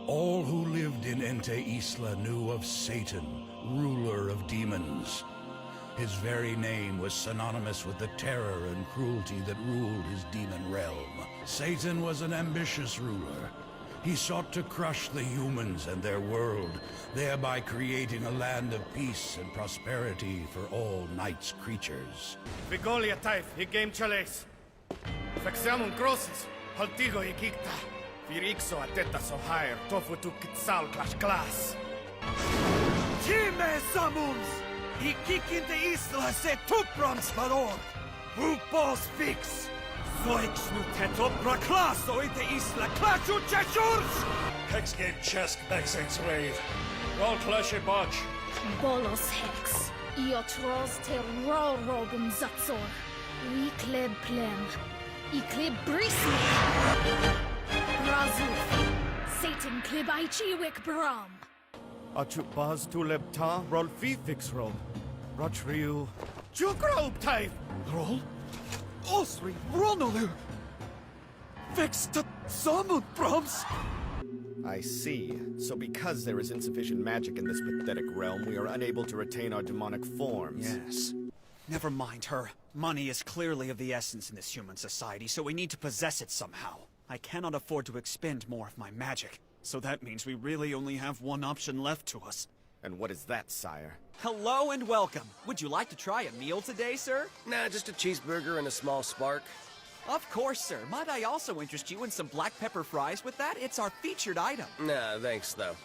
All who lived in Ente Isla knew of Satan, ruler of demons. His very name was synonymous with the terror and cruelty that ruled his demon realm. Satan was an ambitious ruler. He sought to crush the humans and their world, thereby creating a land of peace and prosperity for all Night's creatures. Vigolia taif, game chales. Faxiamum grosses, haltigo ikikta. Virixo ateta so higher, tofu tu kitsal clash glass. Time samuns! Ikikinte isla se tuprams valor! Upos fix! Zoix nu tetopra classo inte isla clashu cheshurs! Hex gave chesk Bexen's raid. Roll clashy botch. Bolos hex. Iotros te rorogum zatzor. Recleb plem. Eclib brisme. Razuf. Satan klibaichiwik bram. Achuk baz tu lebta, roll fifix roll. Rotriu. Jukrob taif! Roll? Osri Ronolu! Vexta Samun Brahms! I see. So because there is insufficient magic in this pathetic realm, we are unable to retain our demonic forms. Yes. Never mind her. Money is clearly of the essence in this human society, so we need to possess it somehow. I cannot afford to expend more of my magic, so that means we really only have one option left to us. And what is that, sire? Hello and welcome. Would you like to try a meal today, sir? Nah, just a cheeseburger and a small spark. Of course, sir. Might I also interest you in some black pepper fries with that? It's our featured item. Nah, thanks though.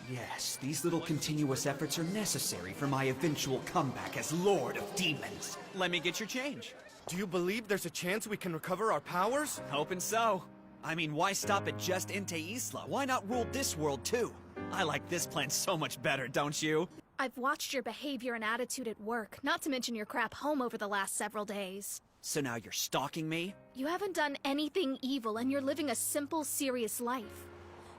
Yes, these little continuous efforts are necessary for my eventual comeback as Lord of Demons. Let me get your change. Do you believe there's a chance we can recover our powers? Hoping so. I mean, why stop at just Ente Isla? Why not rule this world too? I like this plan so much better, don't you? I've watched your behavior and attitude at work, not to mention your crap home over the last several days. So now you're stalking me? You haven't done anything evil, and you're living a simple, serious life.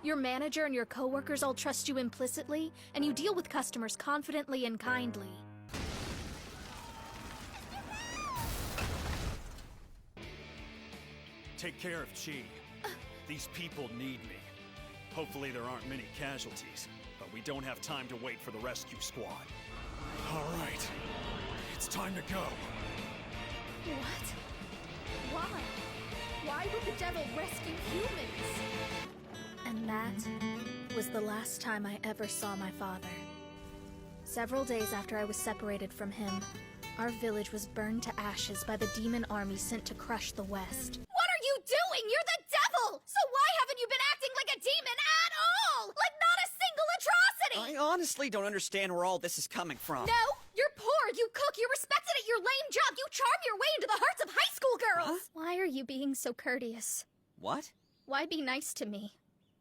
Your manager and your coworkers all trust you implicitly, and you deal with customers confidently and kindly. Take care of Chi. These people need me. Hopefully there aren't many casualties, but we don't have time to wait for the rescue squad. All right, it's time to go. What? Why? Why would the devil rescue humans? And that was the last time I ever saw my father. Several days after I was separated from him, our village was burned to ashes by the demon army sent to crush the West. What are you doing? You're the devil! So why haven't you been acting like a demon at all? Like not a single atrocity! I honestly don't understand where all this is coming from. No, you're poor, you cook, you're respected at your lame job, you charm your way into the hearts of high school girls! Huh? Why are you being so courteous? What? Why be nice to me?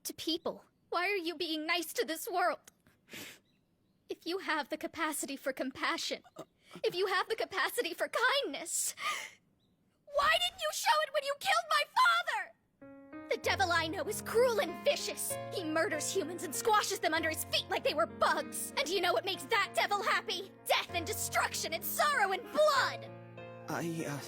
To people? Why are you being nice to this world? If you have the capacity for compassion, if you have the capacity for kindness, why didn't you show it when you killed my father? The devil I know is cruel and vicious. He murders humans and squashes them under his feet like they were bugs. And do you know what makes that devil happy? Death and destruction and sorrow and blood!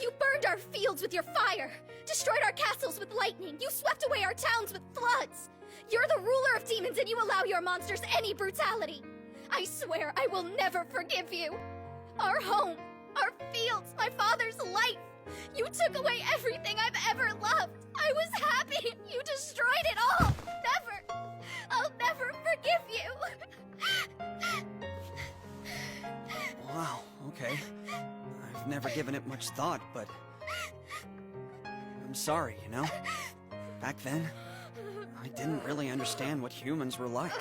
You burned our fields with your fire, destroyed our castles with lightning, you swept away our towns with floods. You're the ruler of demons and you allow your monsters any brutality. I swear I will never forgive you. Our home, our fields, my father's life. You took away everything I've ever loved. I was happy. You destroyed it all. Never. I'll never forgive you. Wow, okay. I've never given it much thought, but I'm sorry, you know? Back then, I didn't really understand what humans were like.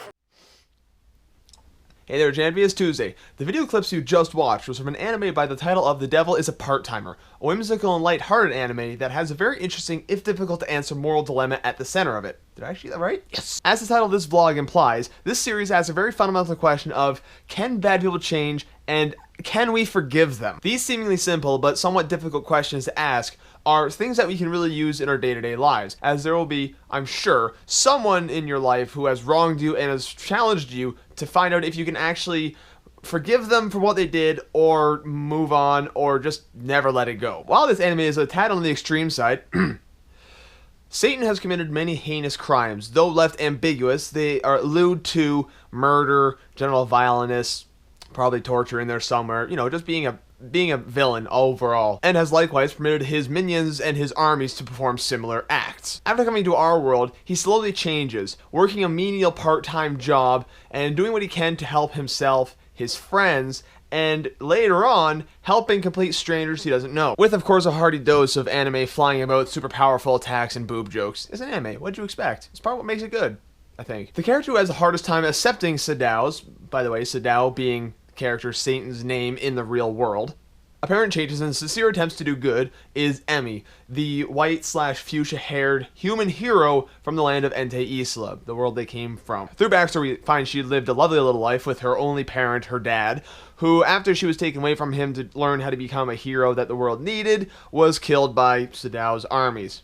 Hey there, Janvi, it's Tuesday. The video clips you just watched was from an anime by the title of The Devil is a Part-Timer, a whimsical and light-hearted anime that has a very interesting, if difficult to answer, moral dilemma at the center of it. Did I actually get that right? Yes! As the title of this vlog implies, this series asks a very fundamental question of, can bad people change, and can we forgive them? These seemingly simple but somewhat difficult questions to ask are things that we can really use in our day-to-day lives, as there will be, I'm sure, someone in your life who has wronged you and has challenged you to find out if you can actually forgive them for what they did, or move on, or just never let it go. While this anime is a tad on the extreme side, Satan has committed many heinous crimes. Though left ambiguous, they allude to murder, general violence, probably torture in there somewhere, you know, just being a villain overall, and has likewise permitted his minions and his armies to perform similar acts. After coming to our world, he slowly changes, working a menial part-time job and doing what he can to help himself, his friends, and later on, helping complete strangers he doesn't know. With, of course, a hearty dose of anime flying about, super powerful attacks, and boob jokes. It's an anime. What'd you expect? It's part of what makes it good, I think. The character who has the hardest time accepting Sadao's, by the way, Sadao being the character Satan's name in the real world, apparent changes and sincere attempts to do good, is Emmy, the white/fuchsia-haired human hero from the land of Entei Isla, the world they came from. Through backstory, we find she lived a lovely little life with her only parent, her dad, who, after she was taken away from him to learn how to become a hero that the world needed, was killed by Sadao's armies.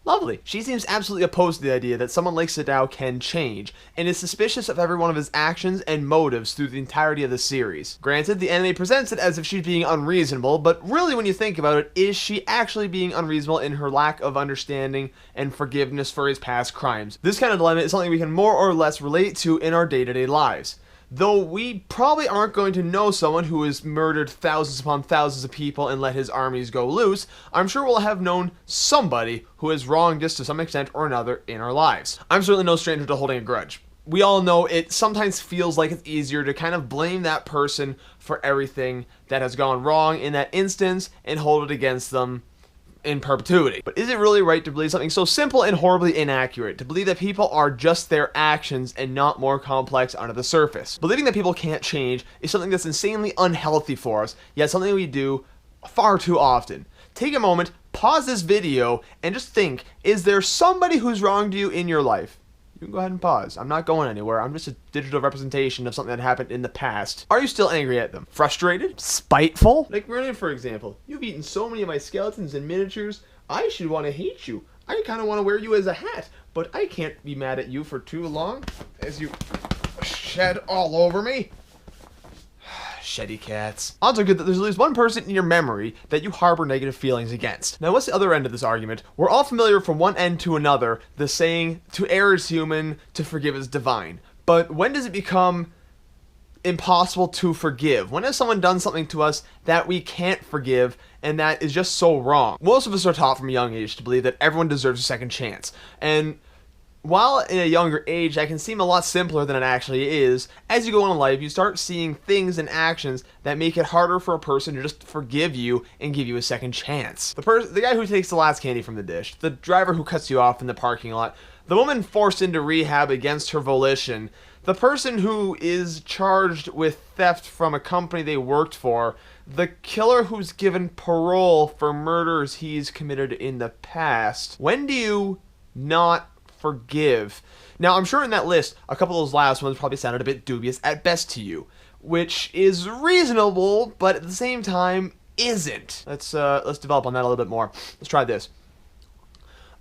Lovely. She seems absolutely opposed to the idea that someone like Sadao can change, and is suspicious of every one of his actions and motives through the entirety of the series. Granted, the anime presents it as if she's being unreasonable, but really when you think about it, is she actually being unreasonable in her lack of understanding and forgiveness for his past crimes? This kind of dilemma is something we can more or less relate to in our day-to-day lives. Though we probably aren't going to know someone who has murdered thousands upon thousands of people and let his armies go loose, I'm sure we'll have known somebody who has wronged us to some extent or another in our lives. I'm certainly no stranger to holding a grudge. We all know it sometimes feels like it's easier to kind of blame that person for everything that has gone wrong in that instance and hold it against them in perpetuity. But is it really right to believe something so simple and horribly inaccurate? To believe that people are just their actions and not more complex under the surface? Believing that people can't change is something that's insanely unhealthy for us, yet something we do far too often. Take a moment, pause this video, and just think, is there somebody who's wronged you in your life? You can go ahead and pause. I'm not going anywhere. I'm just a digital representation of something that happened in the past. Are you still angry at them? Frustrated? Spiteful? Like Merlin, for example. You've eaten so many of my skeletons and miniatures, I should want to hate you. I kind of want to wear you as a hat, but I can't be mad at you for too long as you shed all over me. Sheddy cats. Odds are good that there's at least one person in your memory that you harbor negative feelings against. Now, what's the other end of this argument? We're all familiar from one end to another, the saying, to err is human, to forgive is divine. But when does it become impossible to forgive? When has someone done something to us that we can't forgive and that is just so wrong? Most of us are taught from a young age to believe that everyone deserves a second chance. And while in a younger age that can seem a lot simpler than it actually is, as you go on in life, you start seeing things and actions that make it harder for a person to just forgive you and give you a second chance. The guy who takes the last candy from the dish, the driver who cuts you off in the parking lot, the woman forced into rehab against her volition, the person who is charged with theft from a company they worked for, the killer who's given parole for murders he's committed in the past. When do you not forgive? Now, I'm sure in that list, a couple of those last ones probably sounded a bit dubious at best to you, which is reasonable, but at the same time, isn't. Let's develop on that a little bit more. Let's try this.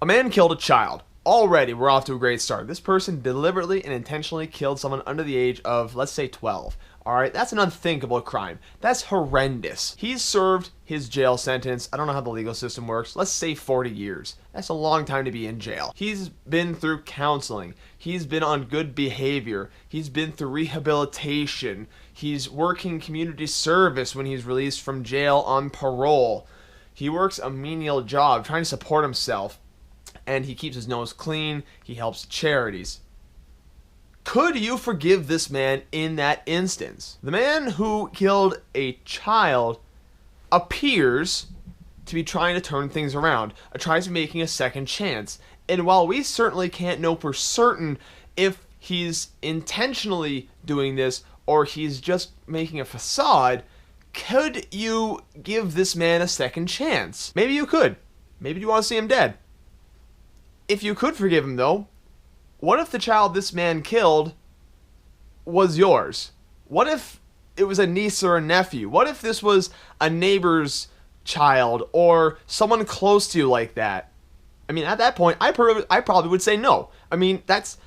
A man killed a child. Already, we're off to a great start. This person deliberately and intentionally killed someone under the age of, let's say, 12. Alright, that's an unthinkable crime. That's horrendous. He's served his jail sentence. I don't know how the legal system works. Let's say 40 years. That's a long time to be in jail. He's been through counseling. He's been on good behavior. He's been through rehabilitation. He's working community service when he's released from jail on parole. He works a menial job trying to support himself. And he keeps his nose clean. He helps charities. Could you forgive this man in that instance? The man who killed a child appears to be trying to turn things around, tries to be making a second chance. And while we certainly can't know for certain if he's intentionally doing this or he's just making a facade, could you give this man a second chance? Maybe you could. Maybe you want to see him dead. If you could forgive him, though, what if the child this man killed was yours? What if it was a niece or a nephew? What if this was a neighbor's child or someone close to you like that? I mean, at that point, I probably would say no. I mean,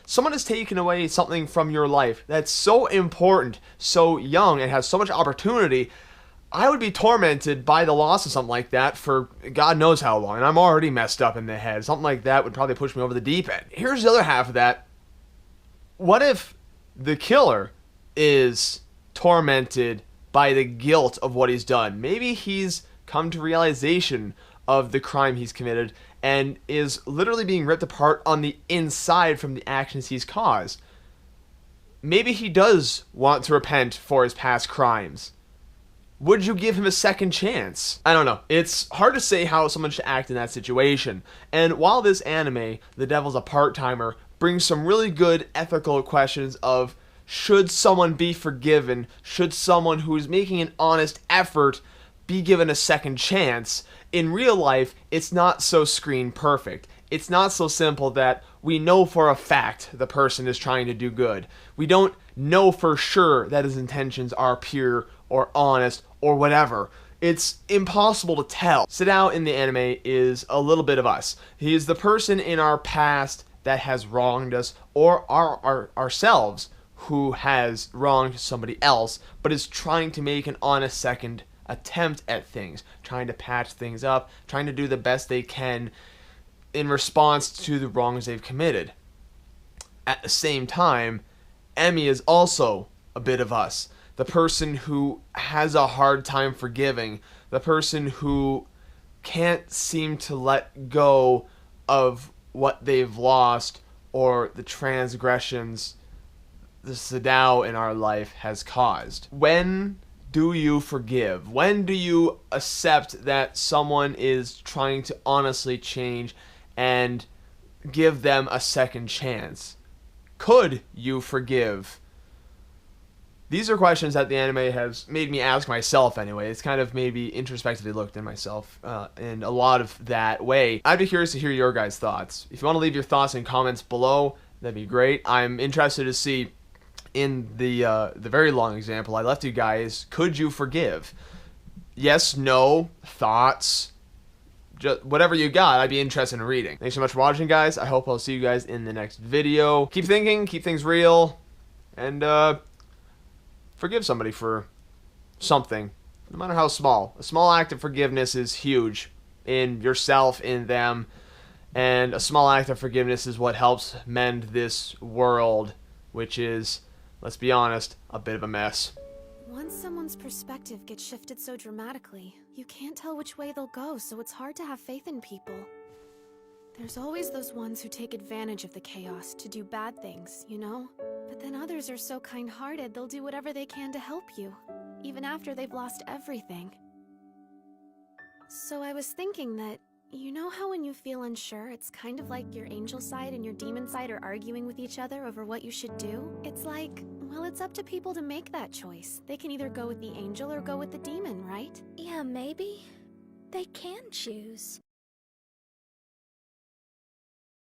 someone has taken away something from your life that's so important, so young, and has so much opportunity. I would be tormented by the loss of something like that for God knows how long, and I'm already messed up in the head. Something like that would probably push me over the deep end. Here's the other half of that. What if the killer is tormented by the guilt of what he's done? Maybe he's come to realization of the crime he's committed and is literally being ripped apart on the inside from the actions he's caused. Maybe he does want to repent for his past crimes. Would you give him a second chance? I don't know. It's hard to say how someone should act in that situation. And while this anime, The Devil's a Part-Timer, brings some really good ethical questions of, should someone be forgiven? Should someone who is making an honest effort be given a second chance? In real life, it's not so screen perfect. It's not so simple that we know for a fact the person is trying to do good. We don't know for sure that his intentions are pure or honest or whatever. It's impossible to tell. Sadao in the anime is a little bit of us. He is the person in our past that has wronged us, or ourselves who has wronged somebody else, but is trying to make an honest second attempt at things, trying to patch things up, trying to do the best they can in response to the wrongs they've committed. At the same time, Emmy is also a bit of us. The person who has a hard time forgiving, the person who can't seem to let go of what they've lost or the transgressions the Sadao in our life has caused. When do you forgive? When do you accept that someone is trying to honestly change and give them a second chance? Could you forgive? These are questions that the anime has made me ask myself anyway. It's kind of made me introspectively looked at myself in a lot of that way. I'd be curious to hear your guys' thoughts. If you want to leave your thoughts in comments below, that'd be great. I'm interested to see in the very long example I left you guys, could you forgive? Yes, no, thoughts, just whatever you got, I'd be interested in reading. Thanks so much for watching, guys. I hope I'll see you guys in the next video. Keep thinking, keep things real, and forgive somebody for something, no matter how small. A small act of forgiveness is huge in yourself, in them, and a small act of forgiveness is what helps mend this world, which is, let's be honest, a bit of a mess. Once someone's perspective gets shifted so dramatically, you can't tell which way they'll go, so it's hard to have faith in people. There's always those ones who take advantage of the chaos to do bad things, you know? But then others are so kind-hearted they'll do whatever they can to help you, even after they've lost everything. So I was thinking that, you know how when you feel unsure, it's kind of like your angel side and your demon side are arguing with each other over what you should do? It's like, well, it's up to people to make that choice. They can either go with the angel or go with the demon, right? Yeah, maybe. They can choose.